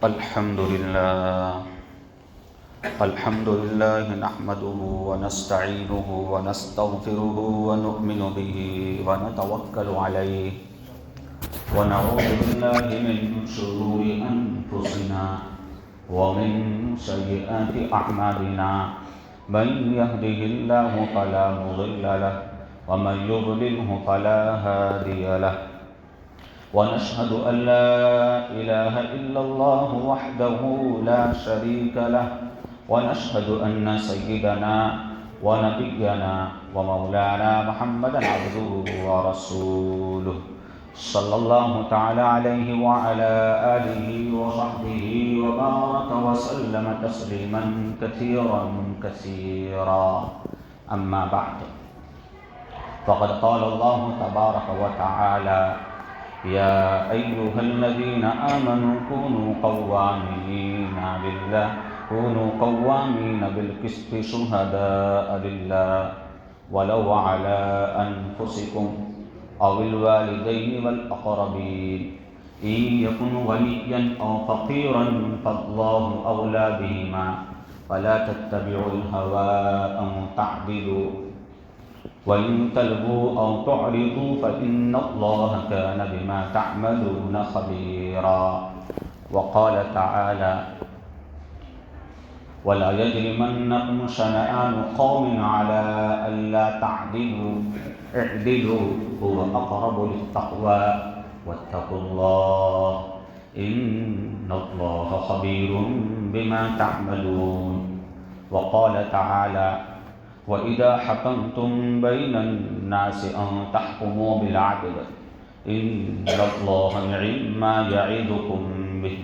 الحمد لله نحمده ونستعينه ونستغفره ونؤمن به ونتوكل عليه ونعوذ بالله من شرور أنفسنا ومن سيئات أعمالنا من يهده الله فلا مضل له ومن يضلله فلا هادي له ونشهد أن لا إله إلا الله وحده لا شريك له ونشهد أن سيدنا ونبينا ومولانا محمدا عبده ورسوله صلى الله تعالى عليه وعلى آله وصحبه وبارك وسلم تسليما كثيرا كثيرا. أما بعد، فقد قال الله تبارك وتعالى: يا أيها الذين آمنوا كونوا قوامين بالقسط شهداء لله ولو على أنفسكم أو الوالدين والأقربين إن يكن غنيا أو فقيرا فالله أولى بهما فلا تتبعوا الهوى أن تعدلوا وإن تلبوا أو تعرضوا فإن الله كان بما تعملون خبيرا. وقال تعالى: ولا يجرمنكم شنآن قوم على ألا تعدلوا اعدلوا هو أقرب للتقوى واتقوا الله إن الله خبير بما تعملون. وقال تعالى: وإذا حكمتم بين الناس أن تحكموا بالعدل إن الله نعم ما يعظكم به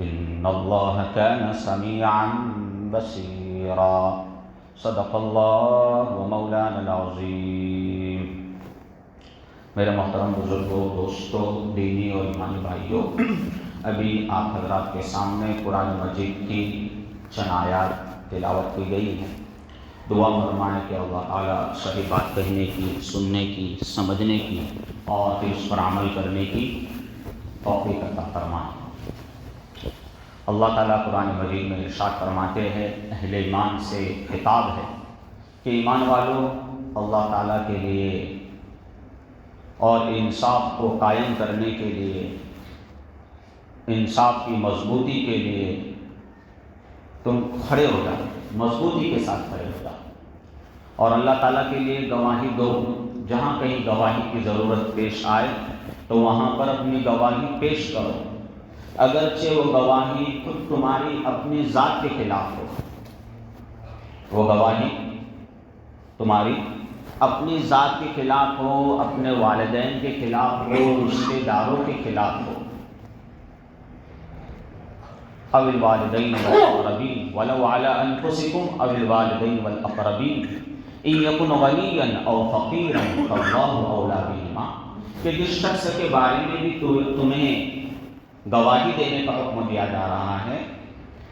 إن الله كان سميعا بصيرا. صدق اللہ ومولانا العظیم. میرے محترم بزرگوں، دوستوں، دینی اور ایمانی بھائیوں، ابھی آپ حضرات کے سامنے قرآن مجید کی چند آیات تلاوت کی گئی ہیں. دعا فرمائیں کہ اللہ تعالیٰ صحیح بات کہنے کی، سننے کی، سمجھنے کی اور پھر اس پر عمل کرنے کی توفیق عطا فرمائیں. اللہ تعالیٰ قرآن مجید میں ارشاد فرماتے ہیں، اہل ایمان سے خطاب ہے کہ ایمان والوں، اللہ تعالیٰ کے لیے اور انصاف کو قائم کرنے کے لیے، انصاف کی مضبوطی کے لیے تم کھڑے ہو جاؤ، مضبوطی کے ساتھ کھڑے ہو جاؤ اور اللہ تعالیٰ کے لیے گواہی دو. جہاں کہیں گواہی کی ضرورت پیش آئے تو وہاں پر اپنی گواہی پیش کرو، اگرچہ وہ گواہی خود تمہاری اپنی ذات کے خلاف ہو. وہ گواہی تمہاری اپنی ذات کے خلاف ہو، اپنے والدین کے خلاف ہو، رشتے داروں کے خلاف ہو. او الوالدین والاقربین ولو علی انفسکم او الوالدین والاقربین ان یکن غنیا او فقیرا فاللہ اولی بہما. کہ جس شخص کے بارے میں بھی تمہیں گواہی دینے کا حکم دیا جا رہا ہے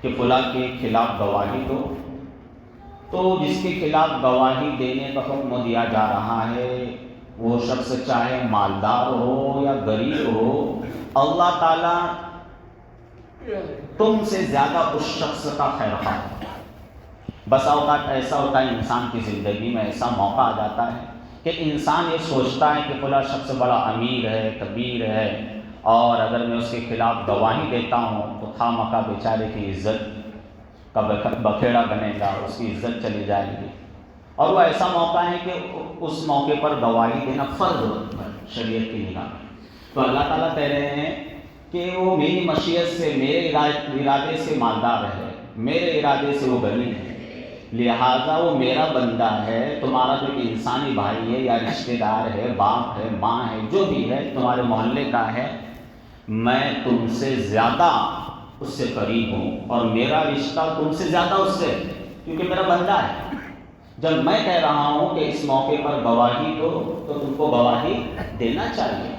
کہ فلاں کے خلاف گواہی دو، تو جس کے خلاف گواہی دینے کا حکم دیا جا رہا ہے وہ شخص چاہے مالدار ہو یا غریب ہو، اللہ تعالیٰ تم سے زیادہ اس شخص کا خیر خواہ. بسا اوقات ایسا ہوتا ہے انسان کی زندگی میں، ایسا موقع آ جاتا ہے کہ انسان یہ سوچتا ہے کہ فلاں شخص بڑا امیر ہے، کبیر ہے، اور اگر میں اس کے خلاف گواہی دیتا ہوں تو خواہ مخواہ بیچارے کی عزت کا بکھیڑا بنے گا، اس کی عزت چلی جائے گی. اور وہ ایسا موقع ہے کہ اس موقع پر گواہی دینا فرض ہوتا ہے شریعت کی نگاہ میں. تو اللہ تعالیٰ کہہ رہے ہیں کہ وہ میری مشیت سے، میرے ارادے سے مالدار ہے، میرے ارادے سے وہ غنی ہے، لہٰذا وہ میرا بندہ ہے. تمہارا جو انسانی بھائی ہے یا رشتہ دار ہے، باپ ہے، ماں ہے، جو بھی ہے، تمہارے محلے کا ہے، میں تم سے زیادہ اس سے قریب ہوں اور میرا رشتہ تم سے زیادہ اس سے، کیونکہ میرا بندہ ہے. جب میں کہہ رہا ہوں کہ اس موقع پر گواہی دو تو تم کو گواہی دینا چاہیے.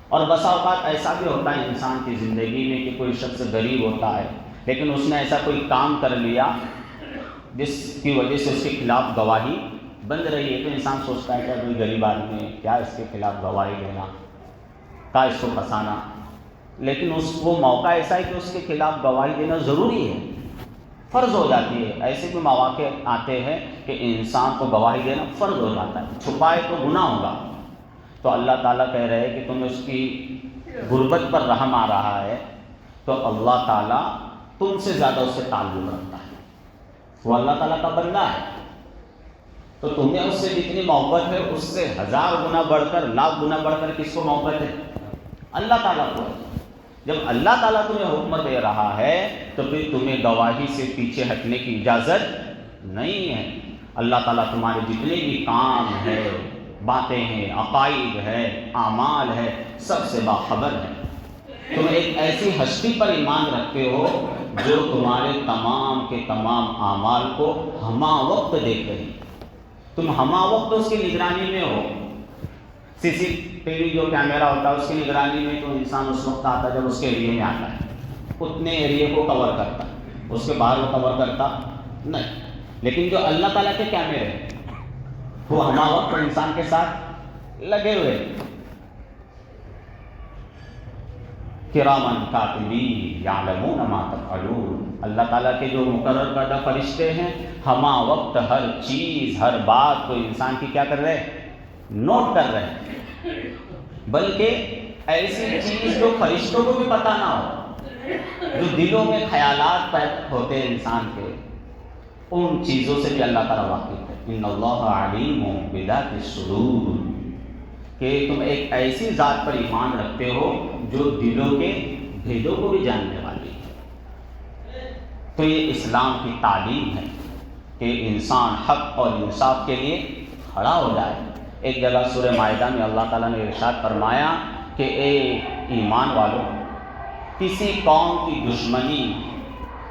اور بسا اوقات ایسا بھی ہوتا ہے انسان کی زندگی میں کہ کوئی شخص غریب ہوتا ہے لیکن اس نے ایسا کوئی کام کر لیا جس کی وجہ سے اس کے خلاف گواہی بن رہی ہے. تو انسان سوچتا ہے کہ کوئی غریب آدمی ہے، کیا اس کے خلاف گواہی دینا. تھا اس کو پھنسانا، لیکن وہ موقع ایسا ہے کہ اس کے خلاف گواہی دینا ضروری ہے، فرض ہو جاتی ہے۔ ایسے بھی مواقع آتے ہیں کہ انسان کو گواہی دینا فرض ہو جاتا ہے، چھپائے تو گناہ ہوگا۔ تو اللہ تعالیٰ کہہ رہے ہیں کہ تمہیں اس کی غربت پر رحم آ رہا ہے، تو اللہ تعالیٰ تم سے زیادہ اس سے تعلق رکھتا ہے، وہ اللہ تعالیٰ کا بندہ ہے، تو تمہیں اس سے جتنی محبت ہے اس سے 1000 گنا بڑھ کر، لاکھ گنا بڑھ کر کس کو محبت ہے؟ اللہ تعالیٰ کو ہے۔ جب اللہ تعالیٰ تمہیں حکم دے رہا ہے تو پھر تمہیں گواہی سے پیچھے ہٹنے کی اجازت نہیں ہے۔ اللہ تعالیٰ تمہارے جتنے بھی کام ہے، باتیں ہیں، عقائد ہے، اعمال ہے، سب سے باخبر ہے۔ تم ایک ایسی ہستی پر ایمان رکھتے ہو جو تمہارے تمام کے تمام اعمال کو ہمہ وقت دیکھ رہی، تم ہمہ وقت اس کی نگرانی میں ہو۔ CCTV جو کیمرہ ہوتا ہے اس کی نگرانی میں تو انسان اس وقت آتا ہے جب اس کے ایریے میں آتا ہے، اتنے ایریے کو کور کرتا، اس کے باہر وہ کور کرتا نہیں۔ لیکن جو اللہ تعالیٰ کے کیمرے ہیں وہ ہمہ وقت انسان کے ساتھ لگے ہوئے، کرامن کاتبین یعلمون ما تفعلون، اللہ تعالیٰ کے جو مقرر کردہ فرشتے ہیں ہمہ وقت ہر چیز، ہر بات کو انسان کی کیا کر رہے ہیں؟ نوٹ کر رہے ہیں۔ بلکہ ایسی چیز جو فرشتوں کو بھی پتہ نہ ہو، جو دلوں میں خیالات پیدا ہوتے ہیں انسان کے، ان چیزوں سے بھی اللہ تعالیٰ واقف ہے۔ ان اللہ علیم بذات الصدور، کہ تم ایک ایسی ذات پر ایمان رکھتے ہو جو دلوں کے بھیدوں کو بھی جاننے والی ہے۔ تو یہ اسلام کی تعلیم ہے کہ انسان حق اور انصاف کے لیے کھڑا ہو جائے۔ ایک جگہ سورہ مائدہ میں اللہ تعالیٰ نے ارشاد فرمایا کہ اے ایمان والو، کسی قوم کی دشمنی،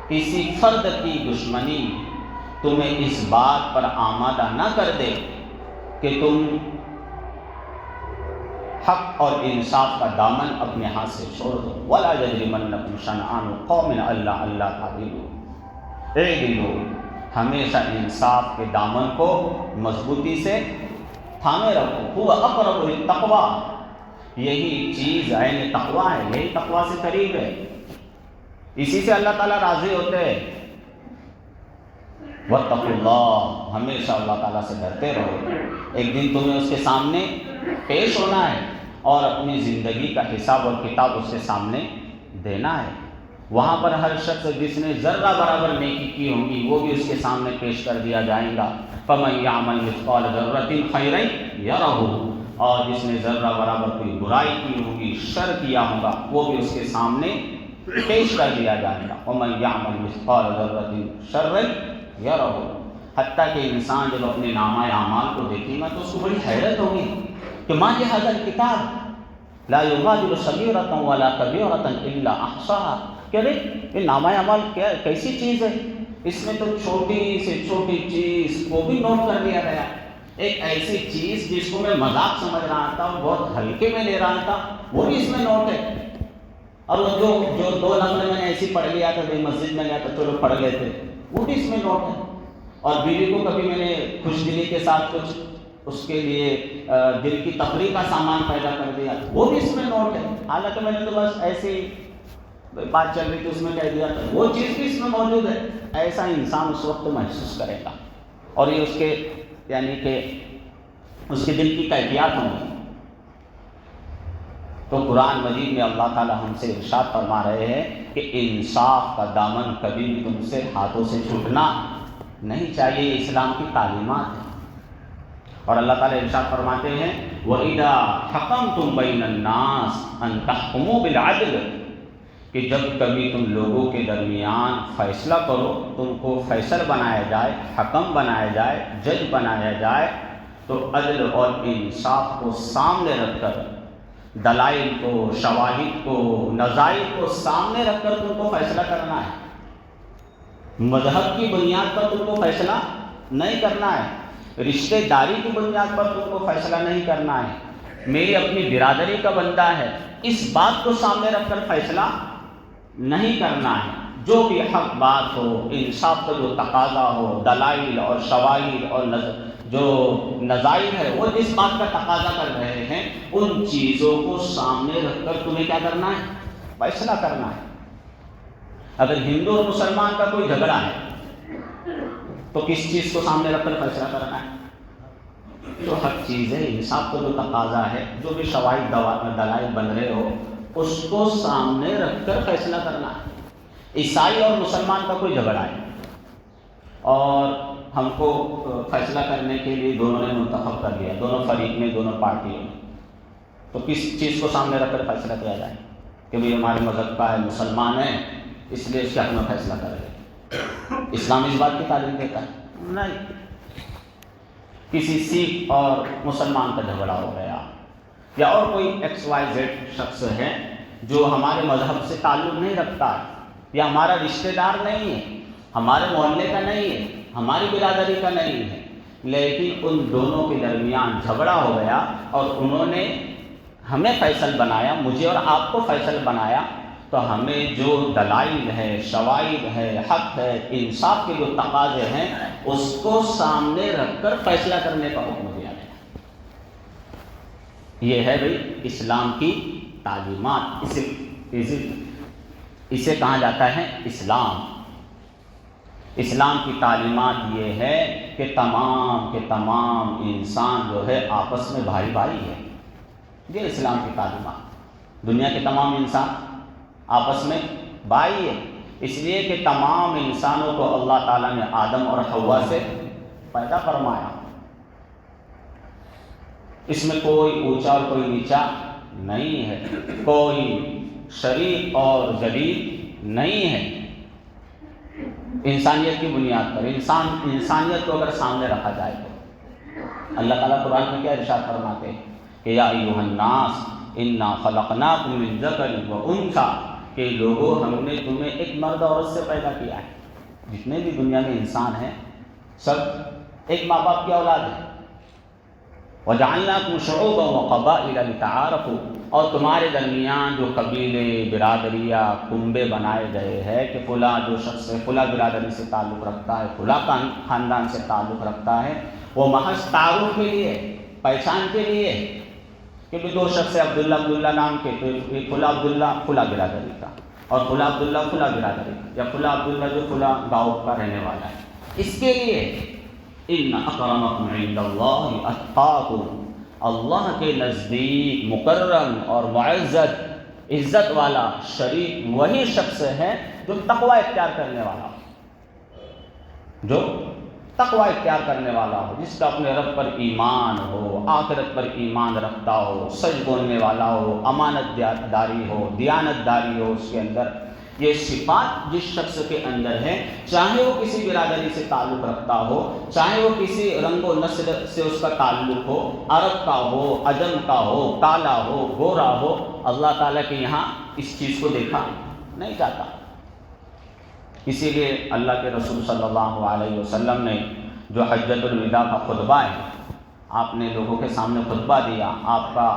کسی فرد کی دشمنی تمہیں اس بات پر آمادہ نہ کر دے کہ تم حق اور انصاف کا دامن اپنے ہاتھ سے چھوڑ دو۔ وَلَا يَجْرِمَنَّكُمْ شَنَآنُ قَوْمٍ عَلَىٰ أَلَّا تَعْدِلُوا، اعدلوا، ہمیشہ انصاف کے دامن کو مضبوطی سے تھامے رکھو۔ هُوَ أَقْرَبُ لِلتَّقْوَىٰ، یہی چیز عین تقویٰ ہے، یہی تقویٰ سے قریب ہے، اسی سے اللہ تعالیٰ راضی ہوتے ہیں۔ وَاتَّقُوا اللَّهَ، ہمیشہ اللہ تعالیٰ سے ڈرتے رہو۔ ایک دن تمہیں اس کے سامنے پیش ہونا ہے اور اپنی زندگی کا حساب اور کتاب اس کے سامنے دینا ہے۔ وہاں پر ہر شخص جس نے ذرہ برابر نیکی کی ہوں گی وہ بھی اس کے سامنے پیش کر دیا جائے گا۔ فَمَن يَعْمَلْ مِثْقَالَ ذَرَّةٍ خَيْرًا يَرَهُ، اور جس نے ذرہ برابر کوئی برائی کی ہوگی، شر کیا ہوگا، وہ بھی اس کے سامنے پیش کر دیا جائے گا۔ وَمَن يَعْمَلْ مِثْقَالَ ذَرَّةٍ شَرًّا يَرَهُ، حتیٰ کہ انسان جب اپنے نامہ اعمال کو دیکھے گا تو اس کو بڑی حیرت ہوگی کہ مَا لِهَٰذَا الْكِتَابِ لَا يُغَادِرُ صَغِيرَةً وَلَا كَبِيرَةً إِلَّا أَحْصَاهَا، کہ یہ نامہ اعمال کیسی چیز ہے، اس میں تو چھوٹی سے چھوٹی چیز کو بھی نوٹ کر دیا گیا۔ ایک ایسی چیز جس کو میں مذاق سمجھ رہا تھا اور بہت ہلکے میں لے رہا تھا وہ بھی اس میں نوٹ ہے۔ اور وہ جو 2 لفظ میں نے ایسی پڑھ لیا تھا، مسجد میں گیا تو لوگ پڑھ لیتے، وہ بھی اس میں نوٹ ہے۔ اور بیوی کو کبھی میں نے خوش دلی کے ساتھ کچھ اس کے لیے دل کی تفریح کا سامان پیدا کر دیا، وہ بھی اس میں نوٹ ہے۔ حالانکہ میں نے تو بس ایسی بات چل رہی تھی اس میں کہہ دیا تھا، وہ چیز بھی اس میں موجود ہے۔ ایسا انسان اس وقت محسوس کرے گا، اور یہ اس کے یعنی کہ اس کے دل کی کیفیات ہوں گی۔ تو قرآن مجید میں اللہ تعالیٰ ہم سے ارشاد فرما رہے ہیں کہ انصاف کا دامن کبھی بھی تم سے ہاتھوں سے چھوٹنا نہیں چاہیے، یہ اسلام کی تعلیمات ہیں۔ اور اللہ تعالیٰ ارشاد فرماتے ہیں وَإِذَا حَكَمْتُمْ بَيْنَ النَّاسِ أَن تَحْكُمُوا بِالْعَدْلِ، کہ جب کبھی تم لوگوں کے درمیان فیصلہ کرو، تم کو فیصل بنایا جائے، حکم بنایا جائے، جج بنایا جائے، تو عدل اور انصاف کو سامنے رکھ کر، دلائل کو، شواہد کو، نظائر کو سامنے رکھ کر تم کو فیصلہ کرنا ہے۔ مذہب کی بنیاد پر تم کو فیصلہ نہیں کرنا ہے، رشتہ داری کی بنیاد پر تم کو فیصلہ نہیں کرنا ہے، میری اپنی برادری کا بندہ ہے، اس بات کو سامنے رکھ کر فیصلہ نہیں کرنا ہے۔ جو بھی حق بات ہو، انصاف کا جو تقاضا ہو، دلائل اور شواہد اور جو نظائر ہے وہ اس بات کا تقاضا کر رہے ہیں، ان چیزوں کو سامنے رکھ کر تمہیں کیا کرنا ہے؟ فیصلہ کرنا ہے۔ اگر ہندو اور مسلمان کا کوئی جھگڑا ہے تو کس چیز کو سامنے رکھ کر فیصلہ کرنا ہے؟ تو ہر چیز ہے، انصاف کا جو تقاضا ہے، جو بھی شواہد دلائل بن رہے ہو اس کو سامنے رکھ کر فیصلہ کرنا ہے۔ عیسائی اور مسلمان کا کوئی جھگڑا ہے اور ہم کو فیصلہ کرنے کے لیے دونوں نے منتخب کر لیا، دونوں فریق میں، دونوں پارٹیوں میں، تو کس چیز کو سامنے رکھ کر فیصلہ کیا جائے کہ بھئی ہمارے مذہب کا ہے، مسلمان ہے، اس لیے اس کے حق میں فیصلہ کرے؟ اسلام اس بات کی تعلیم دیتا ہے؟ نہیں۔ کسی سکھ اور مسلمان کا جھگڑا ہو گیا یا اور کوئی ایکس وائی زیڈ شخص ہے جو ہمارے مذہب سے تعلق نہیں رکھتا ہے یا ہمارا رشتہ دار نہیں ہے، ہمارے محلے کا نہیں ہے، ہماری برادری کا نہیں ہے، لیکن ان دونوں کے درمیان جھگڑا ہو گیا اور انہوں نے ہمیں فیصل بنایا، مجھے اور آپ کو فیصل بنایا، تو ہمیں جو دلائل ہے، شواہد ہے، حق ہے، انصاف کے جو تقاضے ہیں اس کو سامنے رکھ کر فیصلہ کرنے کا حکم دیا گیا۔ یہ ہے بھئی اسلام کی تعلیمات، اسے کہا جاتا ہے اسلام۔ اسلام کی تعلیمات یہ ہے کہ تمام کے تمام انسان جو ہے آپس میں بھائی بھائی ہے۔ یہ اسلام کی تعلیمات، دنیا کے تمام انسان آپس میں بھائی ہے، اس لیے کہ تمام انسانوں کو اللہ تعالیٰ نے آدم اور حوا سے پیدا فرمایا۔ اس میں کوئی اونچا اور کوئی نیچا نہیں ہے، کوئی شریف اور ذلیل نہیں ہے۔ انسانیت کی بنیاد پر انسانیت کو اگر سامنے رکھا جائے تو اللہ تعالیٰ قرآن میں کیا ارشاد فرماتے ہیں کہ یا ایھا الناس انا خلقناکم من ذکر و انثی، کہ لوگوں ہم نے تمہیں ایک مرد اور عورت سے پیدا کیا ہے۔ جتنے بھی دنیا میں انسان ہیں سب ایک ماں باپ کی اولاد ہیں۔ وَجَعَلْنَاكُمْ شُعُوبًا وَقَبَائِلَ لِتَعَارَفُوا، اور تمہارے درمیان جو قبیلے، برادریاں، کنبے بنائے گئے ہیں کہ فلاں جو شخص ہے فلاں برادری سے تعلق رکھتا ہے، فلاں خاندان سے تعلق رکھتا ہے، وہ محض تعارف کے لیے، پہچان کے لیے کہ دو شخص عبداللہ نام کے، تو فلاں عبداللہ فلاں برادری کا اور فلاں عبداللہ فلاں برادری کا، یا فلاں عبداللہ جو فلاں گاؤں کا رہنے والا ہے، اس کے لیے ان اکرمکم عند اللہ اتقاکم، اللہ کے نزدیک مکرم اور معزز عزت والا شریف وہی شخص ہے جو تقوی اختیار کرنے والا ہو، جو تقوی اختیار کرنے والا ہو، جس کا اپنے رب پر ایمان ہو، آخرت پر ایمان رکھتا ہو، سچ بولنے والا ہو، امانت داری ہو، دیانت داری ہو اس کے اندر۔ یہ صفات جس شخص کے اندر ہے، چاہے وہ کسی برادری سے تعلق رکھتا ہو، چاہے وہ کسی رنگ و نسل سے اس کا تعلق ہو، عرب کا ہو، عجم کا ہو، کالا ہو، گورا ہو، اللہ تعالیٰ کے یہاں اس چیز کو دیکھا نہیں جاتا۔ اسی لیے اللہ کے رسول صلی اللہ علیہ وسلم نے جو حجۃ الوداع کا خطبہ ہے، آپ نے لوگوں کے سامنے خطبہ دیا، آپ کا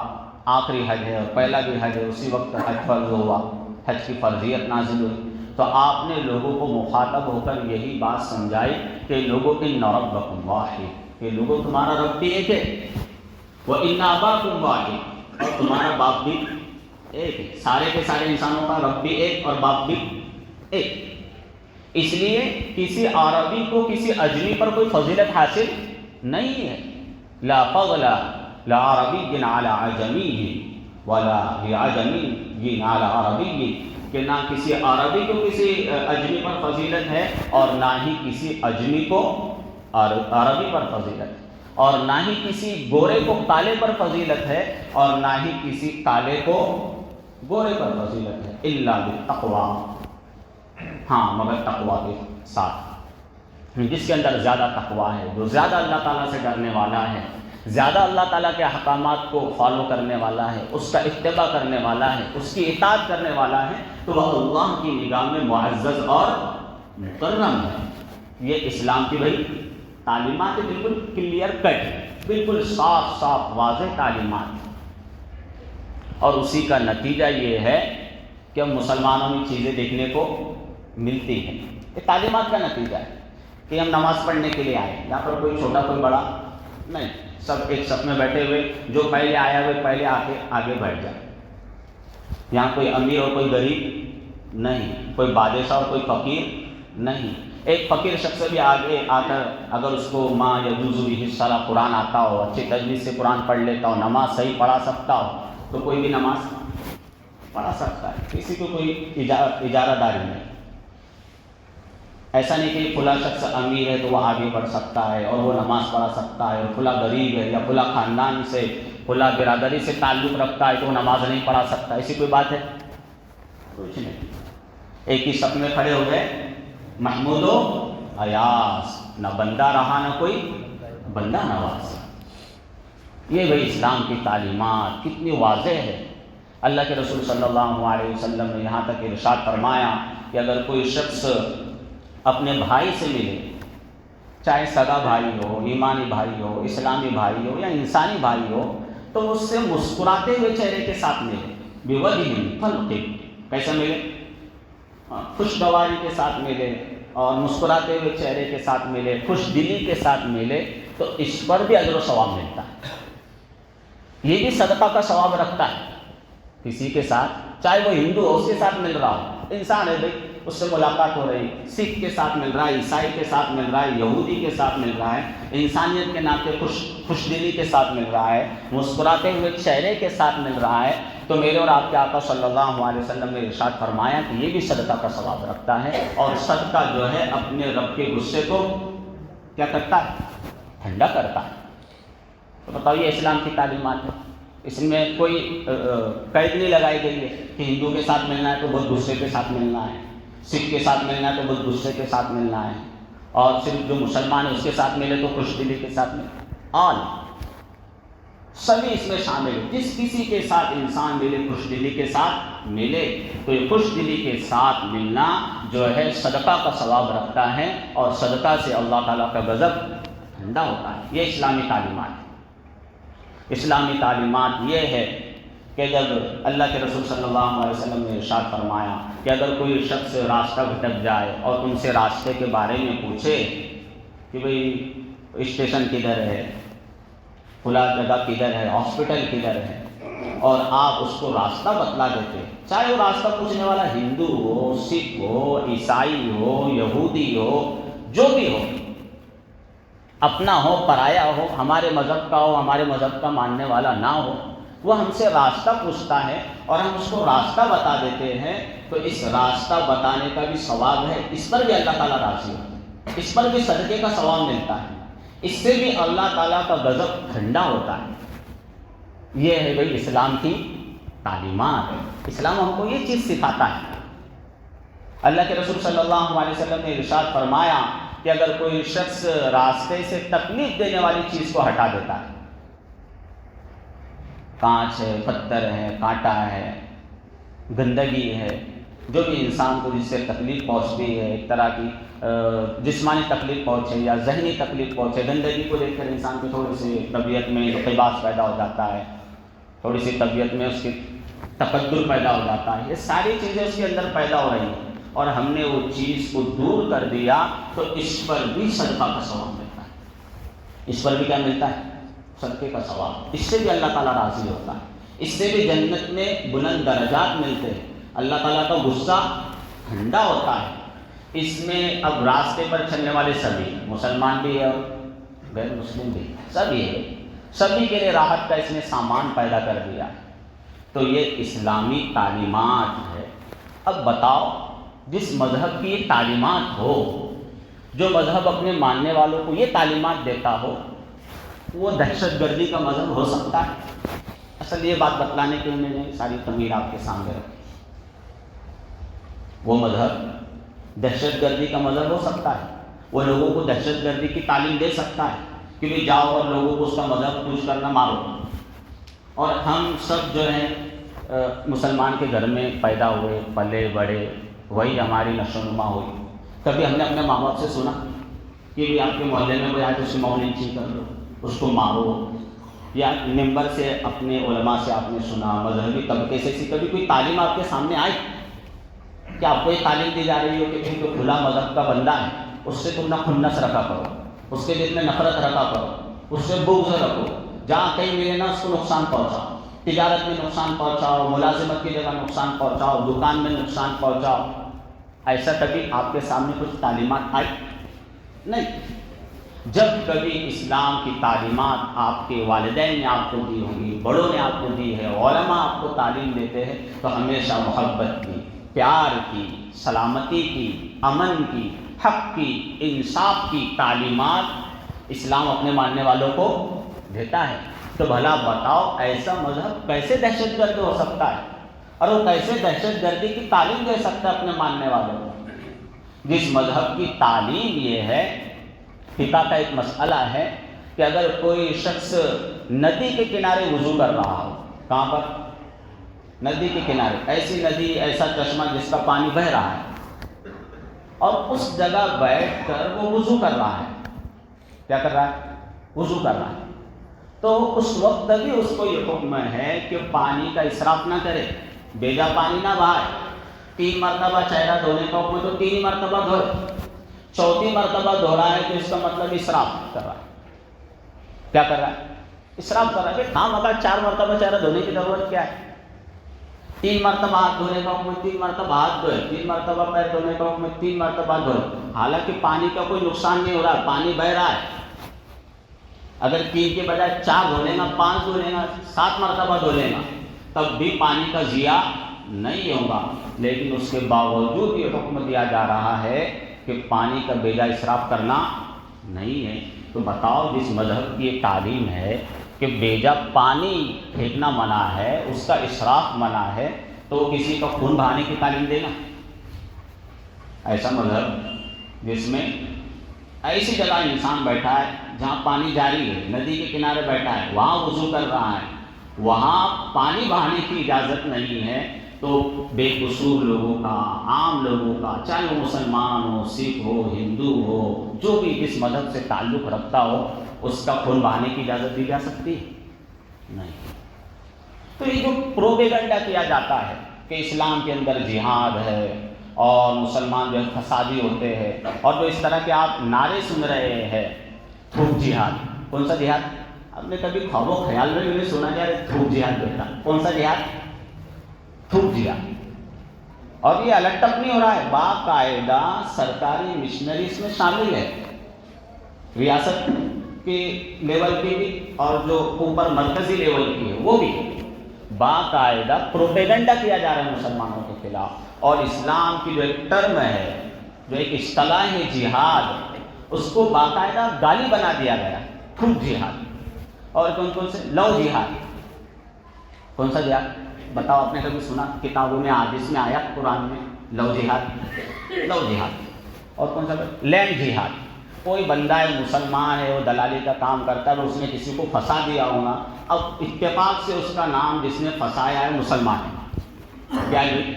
آخری حج ہے اور پہلا بھی حج ہے، اسی وقت حج فرض ہوا، حج کی فرضیت نازل ہوئی، تو آپ نے لوگوں کو مخاطب ہو کر یہی بات سمجھائی کہ لوگوں ان ربکم واحد، کہ لوگوں تمہارا رب بھی ایک ہے، وَإِنَّ أَبَاكُمْ وَاحِدٌ، اور تمہارا باپ بھی ایک ہے، سارے کے سارے انسانوں کا رب بھی ایک اور باپ بھی ایک۔ اس لیے کسی عربی کو کسی اجمی پر کوئی فضیلت حاصل نہیں ہے۔ لا فضل لعربی علی عجمی ولا لعجمی علی عربی، کہ نہ کسی عربی کو کسی اجمی پر فضیلت ہے اور نہ ہی کسی اجمی کو عربی پر فضیلت ہے، اور نہ ہی کسی گورے کو کالے پر فضیلت ہے اور نہ ہی کسی کالے کو گورے پر فضیلت ہے، الا بالتقوی، ہاں مگر تقوی کے ساتھ۔ جس کے اندر زیادہ تقوی ہے، جو زیادہ اللہ تعالیٰ سے ڈرنے والا ہے، زیادہ اللہ تعالیٰ کے احکامات کو فالو کرنے والا ہے، اس کا اتباع کرنے والا ہے، اس کی اطاعت کرنے والا ہے، تو وہ اللہ کی نگاہ میں معزز اور مکرم ہے۔ یہ اسلام کی بھائی تعلیمات بالکل کلیئر کٹ، بالکل صاف صاف واضح تعلیمات، اور اسی کا نتیجہ یہ ہے کہ ہم مسلمانوں میں چیزیں دیکھنے کو ملتی ہیں۔ یہ تعلیمات کا نتیجہ ہے کہ ہم نماز پڑھنے کے لیے آئے، یہاں پر کوئی چھوٹا کوئی بڑا نہیں، سب ایک صف میں بیٹھے ہوئے، جو پہلے آیا ہوئے پہلے آگے بیٹھ جائے۔ یہاں کوئی امیر اور کوئی غریب نہیں، کوئی بادشاہ اور کوئی فقیر نہیں۔ ایک فقیر شخص بھی آگے آ کر اگر اس کو ما یجوز بہ الصلاۃ قرآن آتا ہو، اچھی تجوید سے قرآن پڑھ لیتا ہو، نماز صحیح پڑھا سکتا ہو، تو کوئی بھی نماز پڑھا سکتا ہے، کسی کو کوئی اجارہ داری نہیں۔ ایسا نہیں کہ کھلا شخص امیر ہے تو وہ آگے بڑھ سکتا ہے اور وہ نماز پڑھا سکتا ہے، اور کھلا غریب ہے یا کھلا خاندان سے کھلا برادری سے تعلق رکھتا ہے تو وہ نماز نہیں پڑھا سکتا، ایسی کوئی بات ہے؟ کچھ نہیں۔ ایک ہی صف میں کھڑے ہو گئے، محمود و ایاز، نہ بندہ رہا نہ کوئی بندہ نواز۔ یہ بھائی اسلام کی تعلیمات کتنی واضح ہے۔ اللہ کے رسول صلی اللہ علیہ وسلم نے یہاں تک ارشاد فرمایا کہ اگر کوئی شخص اپنے بھائی سے ملے، چاہے سگا بھائی ہو، ایمانی بھائی ہو، اسلامی بھائی ہو یا انسانی بھائی ہو، تو اس سے مسکراتے ہوئے چہرے کے ساتھ ملے، بوجہ طلق، کیسے ملے؟ خوشگواری کے ساتھ ملے اور مسکراتے ہوئے چہرے کے ساتھ ملے، خوش دلی کے ساتھ ملے، تو اس پر بھی اجر و ثواب ملتا ہے۔ یہ بھی صدقہ کا ثواب رکھتا ہے۔ کسی کے ساتھ، چاہے وہ ہندو ہو، اس کے ساتھ مل رہا ہو، انسان ہے بھائی، اس سے ملاقات ہو رہی، سکھ کے ساتھ مل رہا ہے، عیسائی کے ساتھ مل رہا ہے، یہودی کے ساتھ مل رہا ہے، انسانیت کے ناطے خوش دلی کے ساتھ مل رہا ہے، مسکراتے ہوئے چہرے کے ساتھ مل رہا ہے، تو میرے اور آپ کے آقا صلی اللہ علیہ وسلم نے ارشاد فرمایا کہ یہ بھی صدقہ کا ثواب رکھتا ہے، اور صدقہ جو ہے اپنے رب کے غصے کو کیا کرتا ہے؟ ٹھنڈا کرتا ہے۔ تو بتاؤ، یہ اسلام کی تعلیمات ہے، اس میں کوئی قید نہیں لگائی گئی ہے کہ ہندو کے ساتھ ملنا ہے تو بہت غصے کے ساتھ ملنا ہے، سکھ کے ساتھ ملنا ہے تو بہت غصے کے ساتھ ملنا ہے، اور صرف جو مسلمان ہے اس کے ساتھ ملے تو خوش دلی کے ساتھ ملے۔ آل سبھی اس میں شامل ہے، جس کسی کے ساتھ انسان ملے خوش دلی کے ساتھ ملے، تو یہ خوش دلی کے ساتھ ملنا جو ہے صدقہ کا ثواب رکھتا ہے، اور صدقہ سے اللہ تعالیٰ کا غضب ٹھنڈا ہوتا ہے۔ یہ اسلامی تعلیمات ہے۔ اسلامی تعلیمات یہ ہے کہ جب اللہ کے رسول صلی اللہ علیہ وسلم نے ارشاد فرمایا کہ اگر کوئی شخص راستہ بھٹک جائے اور تم سے راستے کے بارے میں پوچھے کہ بھئی اسٹیشن کدھر ہے، کھلا جگہ کدھر ہے، ہاسپٹل کدھر ہے، اور آپ اس کو راستہ بتلا دیتے، چاہے وہ راستہ پوچھنے والا ہندو ہو، سکھ ہو، عیسائی ہو، یہودی ہو، جو بھی ہو، اپنا ہو پرایا ہو، ہمارے مذہب کا ہو، ہمارے مذہب کا ماننے والا نہ ہو، وہ ہم سے راستہ پوچھتا ہے اور ہم اس کو راستہ بتا دیتے ہیں، تو اس راستہ بتانے کا بھی ثواب ہے، اس پر بھی اللہ تعالیٰ راضی ہوتا ہے، اس پر بھی صدقے کا ثواب ملتا ہے، اس سے بھی اللہ تعالیٰ کا غضب ٹھنڈا ہوتا ہے۔ یہ ہے بھائی اسلام کی تعلیمات۔ اسلام ہم کو یہ چیز سکھاتا ہے۔ اللہ کے رسول صلی اللہ علیہ وسلم نے ارشاد فرمایا کہ اگر کوئی شخص راستے سے تکلیف دینے والی چیز کو ہٹا دیتا ہے، کانچ ہے، پتھر ہے، کانٹا ہے، گندگی ہے، جو بھی انسان کو جس سے تکلیف پہنچتی ہے، ایک طرح کی جسمانی تکلیف پہنچے یا ذہنی تکلیف پہنچے، گندگی کو دیکھ کر انسان کو تھوڑی سی طبیعت میں اقتباس پیدا ہو جاتا ہے، تھوڑی سی طبیعت میں اس کی تقدر پیدا ہو جاتا ہے، یہ ساری چیزیں اس کے اندر پیدا ہو رہی ہیں، اور ہم نے وہ چیز کو دور کر دیا، تو اس پر بھی صدقہ کا ثواب ملتا ہے۔ اس پر بھی کیا ملتا ہے؟ صدقے کا ثواب۔ اس سے بھی اللہ تعالیٰ راضی ہوتا ہے، اس سے بھی جنت میں بلند درجات ملتے ہیں، اللہ تعالیٰ کا غصہ ٹھنڈا ہوتا ہے۔ اس میں اب راستے پر چلنے والے سبھی، مسلمان بھی ہے اور غیر مسلم بھی، سبھی ہے، سبھی کے لیے راحت کا اس نے سامان پیدا کر دیا۔ تو یہ اسلامی تعلیمات ہے۔ اب بتاؤ، جس مذہب کی یہ تعلیمات ہو، جو مذہب اپنے ماننے والوں کو یہ تعلیمات دیتا ہو، وہ دہشت گردی کا مذہب ہو سکتا ہے؟ اصل یہ بات بتلانے کے لیے میں نے ساری تمہید آپ کے سامنے رکھی۔ وہ مذہب دہشت گردی کا مذہب ہو سکتا ہے، وہ لوگوں کو دہشت گردی کی تعلیم دے سکتا ہے کہ بھی جاؤ اور لوگوں کو اس کا مذہب پوچھ کرنا مارو، اور ہم سب جو ہیں مسلمان کے گھر میں پیدا ہوئے، پلے بڑے، وہی ہماری نشو نما ہوئی۔ کبھی ہم نے اپنے ماں باپ سے سنا کہ بھی آپ کے محلے میں کوئی آئے تو اس کی مول نیچی کر دو، اس کو مارو، یا ممبر سے اپنے علماء سے آپ نے سنا، مذہبی طبقے سے کبھی کوئی تعلیم آپ کے سامنے آئی کہ آپ کو یہ تعلیم دی جا رہی ہو کہ کوئی کھلا مذہب کا بندہ ہے، اس سے تم نہ کھنس رکھا کرو، اس کے دل میں نفرت رکھا کرو، اس سے بغض رکھو، جہاں کہیں ملے نا اس کو نقصان پہنچاؤ، تجارت میں نقصان پہنچاؤ، ملازمت کی جگہ نقصان پہنچاؤ، دکان میں نقصان پہنچاؤ۔ ایسا کبھی آپ کے سامنے کچھ تعلیمات آئی؟ نہیں۔ جب کبھی اسلام کی تعلیمات آپ کے والدین نے آپ کو دی ہوں گی، بڑوں نے آپ کو دی ہے، علماء آپ کو تعلیم دیتے ہیں، تو ہمیشہ محبت کی، پیار کی، سلامتی کی، امن کی، حق کی، انصاف کی تعلیمات اسلام اپنے ماننے والوں کو دیتا ہے۔ تو بھلا بتاؤ ایسا مذہب کیسے دہشت گرد ہو سکتا ہے، اور وہ کیسے دہشت گردی کی تعلیم دے سکتا ہے اپنے ماننے والوں کو؟ جس مذہب کی تعلیم یہ ہے، فقہ کا ایک مسئلہ ہے کہ اگر کوئی شخص ندی کے کنارے وضو کر رہا ہو، کہاں پر؟ ندی کے کنارے، ایسی ندی، ایسا چشمہ جس کا پانی بہہ رہا ہے، اور اس جگہ بیٹھ کر وہ وضو کر رہا ہے، کیا کر رہا ہے؟ وضو کر رہا ہے، تو اس وقت بھی اس کو یہ حکم ہے کہ پانی کا اسراف نہ کرے، بیجا پانی نہ بہائے۔ 3 مرتبہ چہرہ دھونے کا حکم ہے تو 3 مرتبہ دھوئے، چوتھی مرتبہ دھو رہا ہے تو اس کا مطلب اسراف کر رہا ہے۔ کیا کر رہا ہے؟ اسراف کر رہا ہے۔ ہاں، مگر 4 مرتبہ چہرہ دھونے کی ضرورت کیا ہے؟ 3 مرتبہ ہاتھ دھونے کا حکم ہے، 3 مرتبہ ہاتھ دھوئے، 3 مرتبہ پیر دھونے کا حکم ہے، 3 مرتبہ دھوئے۔ حالانکہ پانی کا کوئی نقصان نہیں ہو رہا، پانی بہہ رہا ہے۔ اگر 3 کے بجائے 4 دھو لے گا، 5 دھو لے گا، 7 مرتبہ دھو لے گا، تب بھی پانی کا ضیاع نہیں ہوگا۔ لیکن اس کے باوجود یہ حکم دیا جا رہا ہے کہ پانی کا بیجا اسراف کرنا نہیں ہے۔ تو بتاؤ، جس مذہب کی یہ تعلیم ہے کہ بیجا پانی پھینکنا منع ہے، اس کا اسراف منع ہے، تو کسی کا خون بہانے کی تعلیم دے گا؟ ایسا مذہب جس میں ایسی جگہ انسان بیٹھا ہے جہاں پانی جاری ہے، ندی کے کنارے بیٹھا ہے، وہاں وضو کر رہا ہے، وہاں پانی بہانے کی اجازت نہیں ہے، تو بے قصور لوگوں کا، عام لوگوں کا، چاہے وہ مسلمان ہو، سکھ ہو، ہندو ہو، جو بھی جس مذہب سے تعلق رکھتا ہو، اس کا خون بہانے کی اجازت دی جا سکتی ہے؟ نہیں۔ تو یہ جو پروپیگنڈا کیا جاتا ہے کہ اسلام کے اندر جہاد ہے اور مسلمان جو ہے فسادی ہوتے ہیں، اور جو اس طرح کے آپ نعرے سن رہے ہیں، تھوک جہاد، کون سا جہاد؟ آپ نے کبھی خواب و خیال میں بھی سنا جائے تھوک جہاد بیٹا؟ کون سا جہاد؟ تھوک جہاد۔ اور یہ الٹ ٹپ نہیں ہو رہا ہے، باقاعدہ سرکاری مشنری اس میں شامل ہے، ریاست کے لیول کی بھی اور جو اوپر مرکزی لیول کی ہے وہ بھی، باقاعدہ پروپیگنڈا کیا جا رہا ہے مسلمانوں کے خلاف۔ اور اسلام کی جو ایک ٹرم ہے، جو ایک اصطلاح ہے جہاد، اس کو باقاعدہ گالی بنا دیا گیا، تھوک جہاد۔ اور کون سے؟ لو جہاد۔ کون سا جہاد بتاؤ؟ آپ نے کبھی سنا کتابوں میں، حدیث میں آیا، قرآن میں؟ لو جہاد، لو جہاد۔ اور کون سا؟ لینڈ جہاد۔ کوئی بندہ ہے، مسلمان ہے، وہ دلالی کا کام کرتا ہے، اس نے کسی کو پھنسا دیا ہوگا، اب اتفاق سے اس کا نام جس نے پھنسایا ہے مسلمان ہے، کیا یہ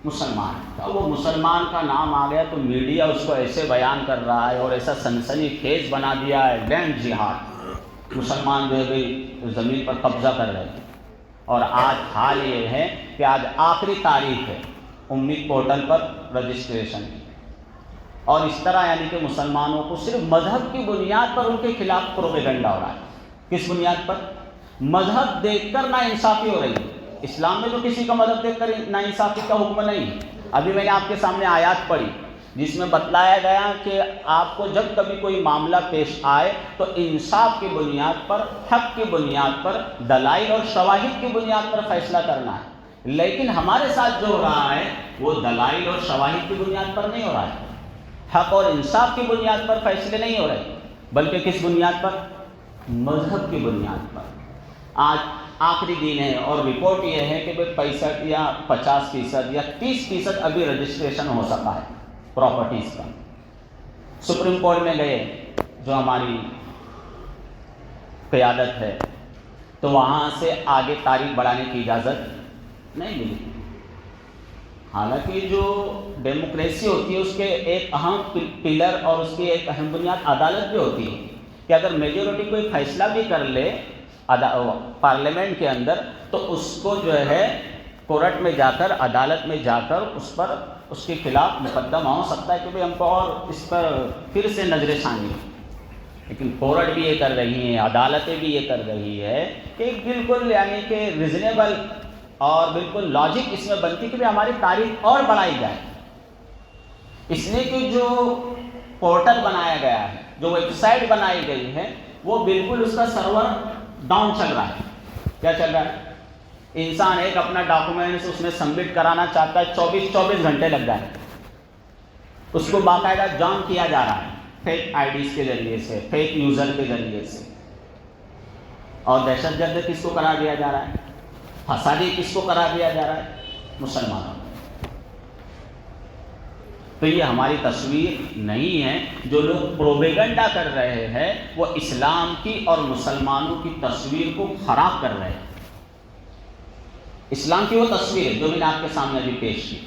مسلمان ہے؟ اب وہ مسلمان کا نام آ گیا تو میڈیا اس کو ایسے بیان کر رہا ہے اور ایسا سنسنی خیز بنا دیا ہے، لینڈ جہاد، مسلمان جو ہے بھائی زمین پر قبضہ کر رہے ہیں۔ اور آج حال یہ ہے کہ آج آخری تاریخ ہے امید پورٹل پر رجسٹریشن کی، اور اس طرح یعنی کہ مسلمانوں کو صرف مذہب کی بنیاد پر ان کے خلاف پروپیگنڈا ہو رہا ہے۔ کس بنیاد پر؟ مذہب دیکھ کر ناانصافی ہو رہی ہے۔ اسلام میں تو کسی کا مذہب دیکھ کر ناانصافی کا حکم نہیں ہے۔ ابھی میں نے آپ کے سامنے آیات پڑھی جس میں بتلایا گیا کہ آپ کو جب کبھی کوئی معاملہ پیش آئے تو انصاف کی بنیاد پر، حق کی بنیاد پر، دلائل اور شواہد کی بنیاد پر فیصلہ کرنا ہے۔ لیکن ہمارے ساتھ جو ہو رہا ہے وہ دلائل اور شواہد کی بنیاد پر نہیں ہو رہا ہے، حق اور انصاف کی بنیاد پر فیصلے نہیں ہو رہے، بلکہ کس بنیاد پر؟ مذہب کی بنیاد پر۔ آج آخری دن ہے اور رپورٹ یہ ہے کہ 65 یا 50% یا 30% ابھی رجسٹریشن ہو سکا ہے پراپرٹیز کا۔ سپریم کورٹ میں گئے جو ہماری قیادت ہے، تو وہاں سے آگے تاریخ بڑھانے کی اجازت نہیں ملی۔ حالانکہ جو ڈیموکریسی ہوتی ہے اس کے ایک اہم پلر اور اس کی ایک اہم بنیاد عدالت بھی ہوتی ہے کہ اگر میجورٹی کوئی فیصلہ بھی کر لے پارلیمنٹ کے اندر، تو اس کو جو ہے کورٹ میں جا کر، عدالت میں جا کر اس پر، اس کے خلاف مقدمہ ہو سکتا ہے کہ بھئی ہم کو اور اس پر پھر سے نظر ثانی۔ لیکن کورٹ بھی یہ کر رہی ہیں، عدالتیں بھی یہ کر رہی ہے کہ بالکل یعنی کہ ریزنیبل اور بالکل لاجک اس میں بنتی کہ ہماری تاریخ اور بڑھائی جائے، اس لیے کہ جو پورٹل بنایا گیا ہے، جو ویب سائٹ بنائی گئی ہے، وہ بالکل اس کا سرور ڈاؤن چل رہا ہے۔ کیا چل رہا ہے؟ انسان ایک اپنا ڈاکومنٹس اس میں سبمٹ کرانا چاہتا ہے، 24 گھنٹے لگ جائیں، اس کو باقاعدہ جام کیا جا رہا ہے فیک آئی ڈیز کے ذریعے سے، فیک یوزر کے ذریعے سے۔ اور دہشت گرد کس کو قرار دیا جا رہا ہے؟ فسادی کس کو قرار دیا جا رہا ہے؟ مسلمانوں کو۔ تو یہ ہماری تصویر نہیں ہے، جو لوگ پروپیگنڈا کر رہے ہیں وہ اسلام کی اور مسلمانوں کی تصویر کو خراب کر رہے ہیں۔ اسلام کی وہ تصویر ہے جو میں نے آپ کے سامنے بھی پیش کی،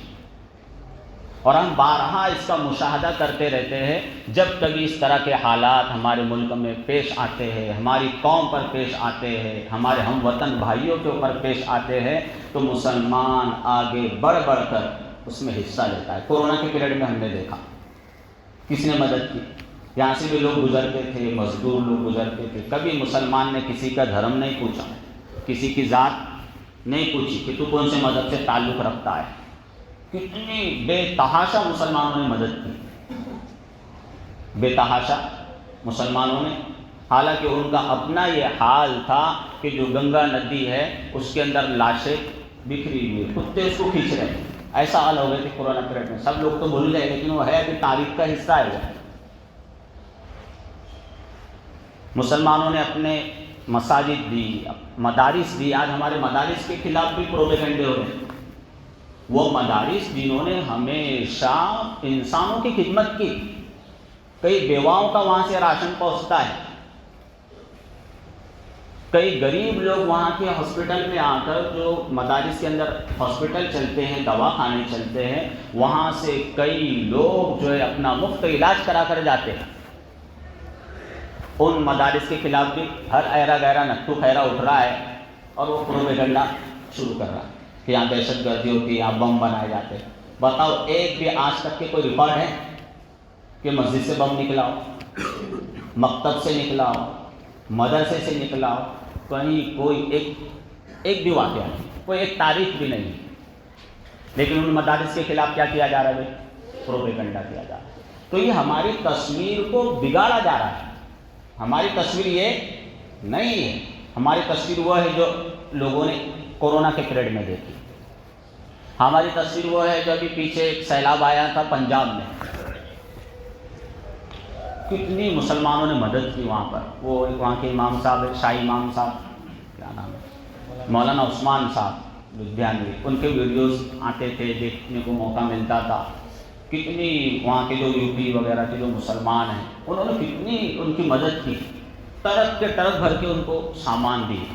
اور ہم بارہا اس کا مشاہدہ کرتے رہتے ہیں۔ جب کبھی اس طرح کے حالات ہمارے ملک میں پیش آتے ہیں، ہماری قوم پر پیش آتے ہیں، ہمارے ہم وطن بھائیوں کے اوپر پیش آتے ہیں، تو مسلمان آگے بڑھ بڑھ کر اس میں حصہ لیتا ہے۔ کورونا کے پیریڈ میں ہم نے دیکھا کس نے مدد کی، یہاں سے بھی لوگ گزرتے تھے، مزدور لوگ گزرتے تھے، کبھی مسلمان نے کسی کا دھرم نہیں پوچھا، کسی کی ذات نہیں پوچھی کہ تو کون سے مذہب سے تعلق رکھتا ہے۔ کتنی بے تحاشا مسلمانوں نے مدد کی، بے تحاشا مسلمانوں نے، حالانکہ ان کا اپنا یہ حال تھا کہ جو گنگا ندی ہے اس کے اندر لاشیں بکھری ہوئی، کتے اس کو کھینچ رہے ہیں، ایسا حال ہو گئے تھے کورونا پیریڈ میں۔ سب لوگ تو بھول گئے لیکن وہ ہے کہ تاریخ کا حصہ ہے وہ۔ مسلمانوں نے اپنے مساجد دی، مدارس دی۔ آج ہمارے مدارس کے خلاف بھی پروپیگنڈے ہو رہے ہیں۔ وہ مدارس جنہوں نے ہمیشہ انسانوں کی خدمت کی، کئی بیواؤں کا وہاں سے راشن پہنچتا ہے، کئی غریب لوگ وہاں کے ہاسپٹل میں آ کر، جو مدارس کے اندر ہاسپٹل چلتے ہیں، دواخانے چلتے ہیں، وہاں سے کئی لوگ جو ہے اپنا مفت علاج کرا کر جاتے ہیں۔ ان مدارس کے خلاف بھی ہر ایرا غیرہ نٹو خیرہ اٹھ رہا ہے، اور وہ پروپیگنڈا شروع کر رہا ہے کہ یہاں دہشت گردی ہوتی ہے، یہاں بم بنائے جاتے ہیں۔ بتاؤ ایک بھی آج تک کے کوئی ریکارڈ ہے کہ مسجد سے بم نکلا ہو، مکتب سے نکلا ہو، مدرسے سے نکلا ہو؟ کہیں کوئی ایک بھی واقعہ نہیں، کوئی ایک تاریخ بھی نہیں۔ لیکن ان مدارس کے خلاف کیا کیا جا رہا ہے؟ پروپیگنڈا کیا جا رہا ہے۔ تو یہ ہماری تصویر کو بگاڑا جا رہا ہے۔ ہماری تصویر یہ نہیں ہے، ہماری تصویر وہ ہے جو لوگوں نے کورونا کے پیریڈ میں دیکھی۔ ہماری تصویر وہ ہے جو ابھی پیچھے ایک سیلاب آیا تھا پنجاب میں، کتنی مسلمانوں نے مدد کی وہاں پر۔ وہ ایک وہاں کے امام صاحب، شاہی امام صاحب، کیا نام ہے، مولانا عثمان صاحب لدھیانوی، ان کے ویڈیوز آتے تھے، دیکھنے کو موقع ملتا تھا۔ کتنی وہاں کے جو یو پی وغیرہ کے جو مسلمان ہیں، انہوں نے کتنی ان کی مدد کی، ٹرک کے ٹرک بھر کے ان کو سامان دیا،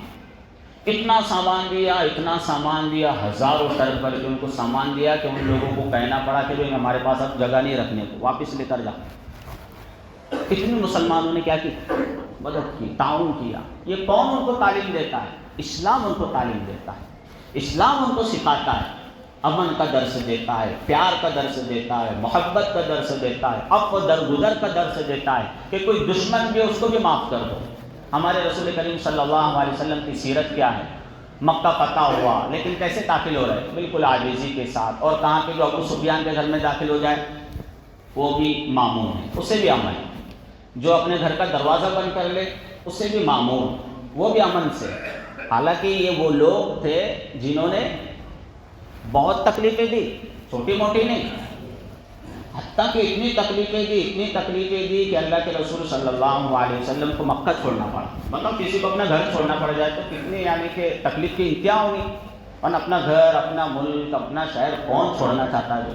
اتنا سامان دیا، اتنا سامان دیا، ہزاروں ٹرک بھر کے ان کو سامان دیا کہ ان لوگوں کو کہنا پڑا کہ بھائی ہمارے پاس اب جگہ نہیں رکھنے کو، واپس لے کر جا۔ اتنی مسلمانوں نے کیا کی؟ مدد کی، تعاون کیا۔ یہ کون ان کو تعلیم دیتا ہے؟ اسلام ان کو تعلیم دیتا ہے، اسلام ان کو سکھاتا ہے، امن کا درس دیتا ہے، پیار کا درس دیتا ہے، محبت کا درس دیتا ہے، عفو درگزر کا درس دیتا ہے کہ کوئی دشمن بھی اس کو بھی معاف کر دو۔ ہمارے رسول کریم صلی اللہ علیہ وسلم کی سیرت کیا ہے؟ مکہ فتح ہوا، لیکن کیسے داخل ہو رہے؟ بالکل عاجزی کے ساتھ۔ اور کہاں کہ جو ابو سفیان کے گھر میں داخل ہو جائے وہ بھی معمون ہے، اسے بھی امن ہے۔ جو اپنے گھر کا دروازہ بند کر لے اسے بھی معمون، وہ بھی امن سے۔ حالانکہ یہ وہ لوگ تھے جنہوں نے بہت تکلیفیں دی، چھوٹی موٹی نہیں، حتیٰ کہ اتنی تکلیفیں دی کہ اللہ کے رسول صلی اللہ علیہ وسلم کو مکہ چھوڑنا پڑا۔ مطلب کسی کو اپنا گھر چھوڑنا پڑ جائے تو کتنی یعنی کہ تکلیف کی انتہا ہوگی۔ اور اپنا گھر، اپنا ملک، اپنا شہر کون چھوڑنا چاہتا ہے؟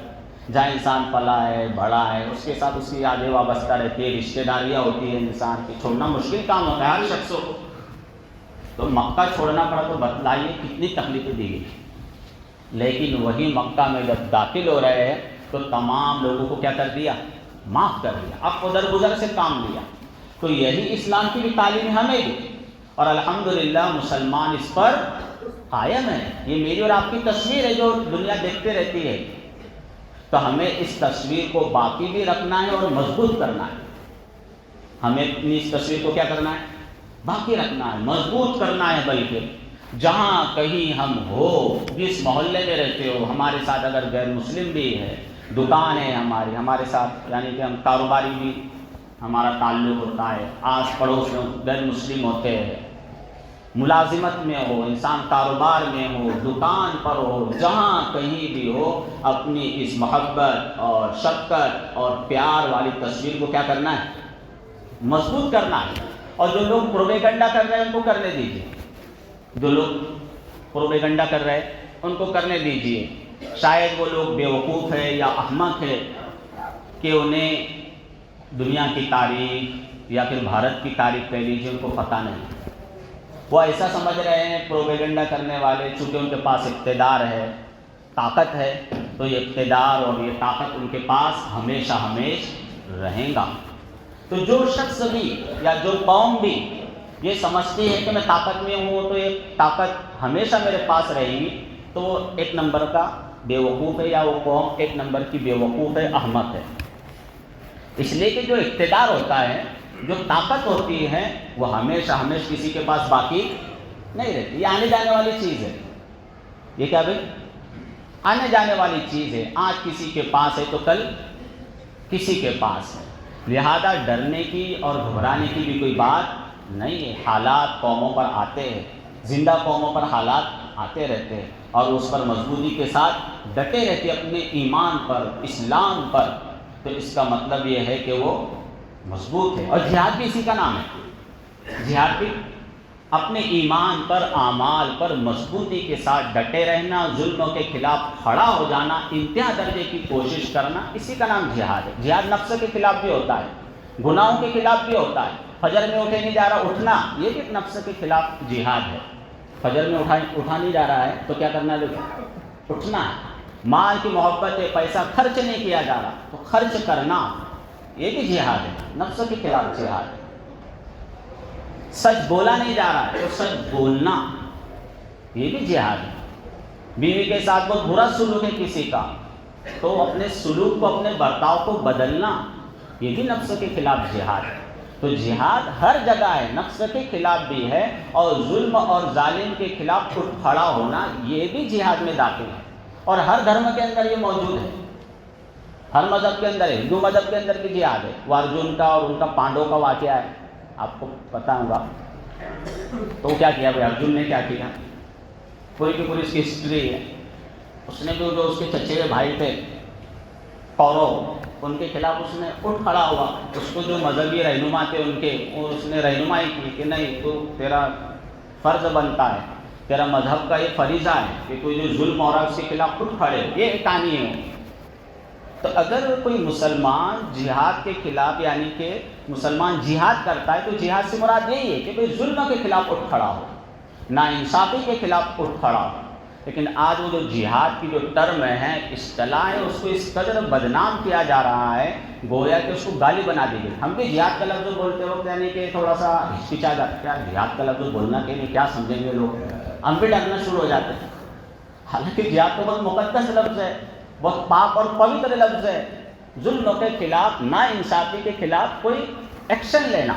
جہاں انسان پلا ہے، بڑا ہے، اس کے ساتھ اس کی یادیں وابستہ رہتی ہے، رشتہ داریاں ہوتی ہیں انسان کی، چھوڑنا مشکل کام ہوتا ہے ہر شخصوں کو۔ تو مکہ چھوڑنا پڑا تو بتلائیے کتنی تکلیفیں دی گئی۔ لیکن وہی مکہ میں جب داخل ہو رہے ہیں تو تمام لوگوں کو کیا کر دیا؟ معاف کر دیا، اب درگزر سے کام لیا۔ تو یہی اسلام کی بھی تعلیم ہمیں دی، اور الحمدللہ مسلمان اس پر قائم ہے۔ یہ میری اور آپ کی تصویر ہے جو دنیا دیکھتے رہتی ہے، تو ہمیں اس تصویر کو باقی بھی رکھنا ہے اور مضبوط کرنا ہے۔ ہمیں اپنی اس تصویر کو کیا کرنا ہے؟ باقی رکھنا ہے، مضبوط کرنا ہے، بلکہ جہاں کہیں ہم ہو، جس محلے میں رہتے ہو، ہمارے ساتھ اگر غیر مسلم بھی ہے، دکان ہے ہماری، ہمارے ساتھ یعنی کہ ہم کاروباری بھی ہمارا تعلق ہوتا ہے، آس پڑوس میں غیر مسلم ہوتے ہیں، ملازمت میں ہو، انسان کاروبار میں ہو، دکان پر ہو، جہاں کہیں بھی ہو، اپنی اس محبت اور شفقت اور پیار والی تصویر کو کیا کرنا ہے؟ مضبوط کرنا ہے۔ اور جو لوگ پروپیگنڈا کر رہے ہیں ان کو کرنے دیجیے، جو لوگ پروپیگنڈا کر رہے ہیں ان کو کرنے دیجیے۔ شاید وہ لوگ بیوقوف ہے یا احمق ہے کہ انہیں دنیا کی تاریخ یا پھر بھارت کی تاریخ کہہ لیجیے، ان کو پتہ نہیں۔ وہ ایسا سمجھ رہے ہیں پروپیگنڈا کرنے والے، چونکہ ان کے پاس اقتدار ہے، طاقت ہے، تو یہ اقتدار اور یہ طاقت ان کے پاس ہمیشہ رہیں گا۔ تو جو شخص بھی یا جو قوم بھی یہ سمجھتی ہے کہ میں طاقت میں ہوں تو یہ طاقت ہمیشہ میرے پاس رہے گی، تو وہ ایک نمبر کا بیوقوف ہے، یا وہ قوم ایک نمبر کی بیوقوف ہے، احمق ہے۔ اس لیے کہ جو اقتدار ہوتا ہے، جو طاقت ہوتی ہے، وہ ہمیشہ کسی کے پاس باقی نہیں رہتی۔ یہ آنے جانے والی چیز ہے۔ یہ کیا بھائی؟ آنے جانے والی چیز ہے۔ آج کسی کے پاس ہے تو کل کسی کے پاس ہے۔ لہذا ڈرنے کی اور گھبرانے کی بھی کوئی بات نہیں ہے۔ حالات قوموں پر آتے ہیں، زندہ قوموں پر حالات آتے رہتے ہیں، اور اس پر مضبوطی کے ساتھ ڈٹے رہتے اپنے ایمان پر، اسلام پر، تو اس کا مطلب یہ ہے کہ وہ مضبوط ہے۔ اور جہاد بھی اسی کا نام ہے۔ جہاد بھی اپنے ایمان پر، اعمال پر مضبوطی کے ساتھ ڈٹے رہنا، ظلموں کے خلاف کھڑا ہو جانا، انتہا درجے کی کوشش کرنا، اسی کا نام جہاد ہے۔ جہاد نفس کے خلاف بھی ہوتا ہے، گناہوں کے خلاف بھی ہوتا ہے۔ فجر میں اٹھے نہیں جا رہا، اٹھنا، یہ بھی نفس کے خلاف جہاد ہے۔ فجر میں اٹھا نہیں جا رہا ہے تو کیا کرنا ہے؟ اٹھنا ہے۔ مال کی محبت ہے، پیسہ خرچ نہیں کیا جا رہا تو خرچ کرنا، یہ بھی جہاد ہے، نفس کے خلاف جہاد ہے۔ سچ بولا نہیں جا رہا ہے تو سچ بولنا، یہ بھی جہاد ہے۔ بیوی کے ساتھ بہت برا سلوک ہے کسی کا تو اپنے سلوک کو، اپنے برتاؤ کو بدلنا، یہ بھی نفس کے خلاف جہاد ہے۔ تو جہاد ہر جگہ ہے، نفس کے خلاف بھی ہے، اور ظلم اور ظالم کے خلاف اٹھ کھڑا ہونا، یہ بھی جہاد میں داخل ہے۔ اور ہر دھرم کے اندر یہ موجود ہے، ہر مذہب کے اندر ہے۔ ہندو مذہب کے اندر بھی جہاد ہے، وہ ارجن کا اور ان کا پانڈو کا واقعہ ہے، آپ کو پتہ ہوگا۔ تو کیا کیا بھائی؟ ارجن نے کیا کیا؟ پوری کی پوری اس کی ہسٹری ہے۔ اس نے جو اس کے چچیرے بھائی تھے کورو، ان کے خلاف اس نے اٹھ کھڑا ہوا۔ اس کو جو مذہبی رہنما تھے ان کے، اس نے رہنمائی کی کہ نہیں، تو تیرا فرض بنتا ہے، تیرا مذہب کا یہ فریضہ ہے کہ تو جو ظلم ہو رہا ہے اس کے خلاف اٹھ کھڑے۔ یہ کہانی ہے۔ تو اگر کوئی مسلمان جہاد کے خلاف، یعنی کہ مسلمان جہاد کرتا ہے، تو جہاد سے مراد یہی ہے کہ بھئی ظلم کے خلاف اٹھ کھڑا ہو، ناانصافی کے خلاف اٹھ کھڑا ہو۔ لیکن آج وہ جو جہاد کی جو ٹرم ہے، اصطلاح ہے، اس کو اس قدر بدنام کیا جا رہا ہے، گویا کہ اس کو گالی بنا دی گئی۔ ہم بھی جہاد کا لفظ بولتے وقت یعنی کہ تھوڑا سا ہچکچا جاتا ہے، کیا جہاد کا لفظ بولنا کے لیے کیا سمجھیں گے لوگ، ہم بھی ڈرنا شروع ہو جاتے ہیں۔ حالانکہ جہاد تو بہت مقدس لفظ ہے، بہت پاک اور پوتر لفظ ہے۔ ظلم کے خلاف، ناانصافی کے خلاف کوئی ایکشن لینا،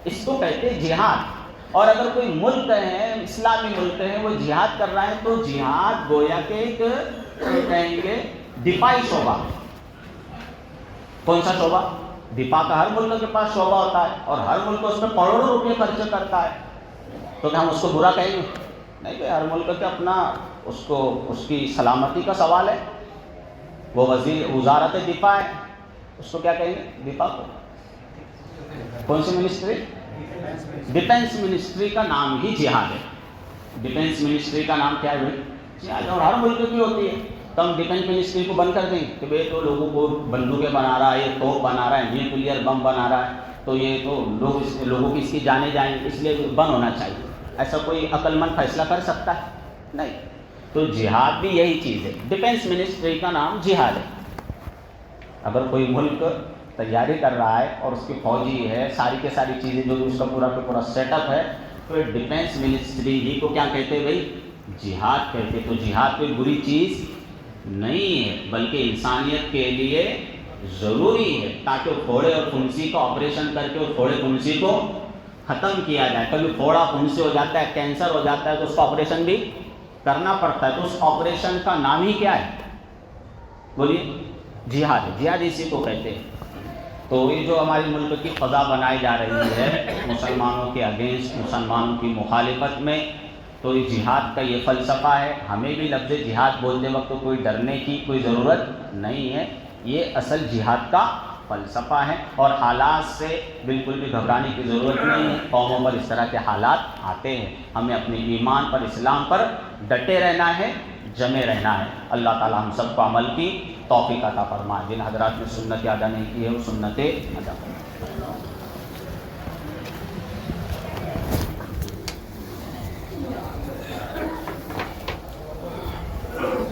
اس کو کہتے ہیں جہاد۔ اور اگر کوئی ملک ہے، اسلامی ملک ہے، وہ جہاد کر رہا ہے تو جہاد گویا کہ ایک کہیں گے دفاعی شعبہ۔ کون سا شعبہ؟ دفاع کا ہر ملک کے پاس شعبہ ہوتا ہے، اور ہر ملک اس میں کروڑوں روپے خرچ کرتا ہے، تو کیا ہم اس کو برا کہیں گے؟ نہیں کہ ہر ملک کے اپنا اس کی سلامتی کا سوال ہے۔ وہ وزارت دفاع ہے، اس کو کیا کہیں گے؟ دفاع کو کون سی منسٹری؟ ڈیفینس منسٹری کا نام ہی جہاد ہے۔ ڈیفینس منسٹری کا نام کیا ہے بھائی؟ جہاد۔ اور ہر ملک کی ہوتی ہے، تو ہم ڈیفینس منسٹری کو بند کر دیں کہ بھائی تو لوگوں کو بندوقیں بنا رہا ہے، یہ توپ بنا رہا ہے، نیوکلیئر بم بنا رہا ہے، تو یہ تو لوگوں کی اس کی جانیں جائیں، اس لیے بند ہونا چاہیے۔ ایسا کوئی عقل مند فیصلہ کر سکتا ہے؟ نہیں۔ تو جہاد بھی یہی چیز ہے، ڈیفینس منسٹری کا نام جہاد ہے۔ اگر کوئی ملک تیاری کر رہا ہے اور اس کی فوجی ہے، ساری کے ساری چیزیں جو اس کا پورا کا پورا سیٹ اپ ہے، تو ڈیفینس منسٹری ہی کو کیا کہتے ہیں بھائی؟ جہاد کہتے ہیں۔ تو جہاد کوئی بری چیز نہیں ہے، بلکہ انسانیت کے لیے ضروری ہے تاکہ وہ پھوڑے اور پھنسی کا آپریشن کر کے وہ پھوڑے پھنسی کو ختم کیا جائے. کبھی پھوڑا پھنسی ہو جاتا ہے, کینسر ہو جاتا ہے تو اس کا آپریشن بھی کرنا پڑتا ہے. تو اس آپریشن کا نام ہی کیا ہے؟ بولیے. جہاد. جہاد اسی کو کہتے ہیں. تو یہ جو ہماری ملک کی فضا بنائی جا رہی ہے مسلمانوں کے اگینسٹ, مسلمانوں کی مخالفت میں, تو یہ جہاد کا یہ فلسفہ ہے. ہمیں بھی لفظ جہاد بولتے وقت کوئی ڈرنے کی کوئی ضرورت نہیں ہے. یہ اصل جہاد کا فلسفہ ہے, اور حالات سے بالکل بھی گھبرانے کی ضرورت نہیں ہے. قوموں پر اس طرح کے حالات آتے ہیں, ہمیں اپنے ایمان پر, اسلام پر ڈٹے رہنا ہے, جمے رہنا ہے. اللہ تعالی ہم سب کو عمل کی توفیق عطا فرمائے. جن حضرات نے سنت ادا نہیں کی ہے وہ سنتیں ادا کریں.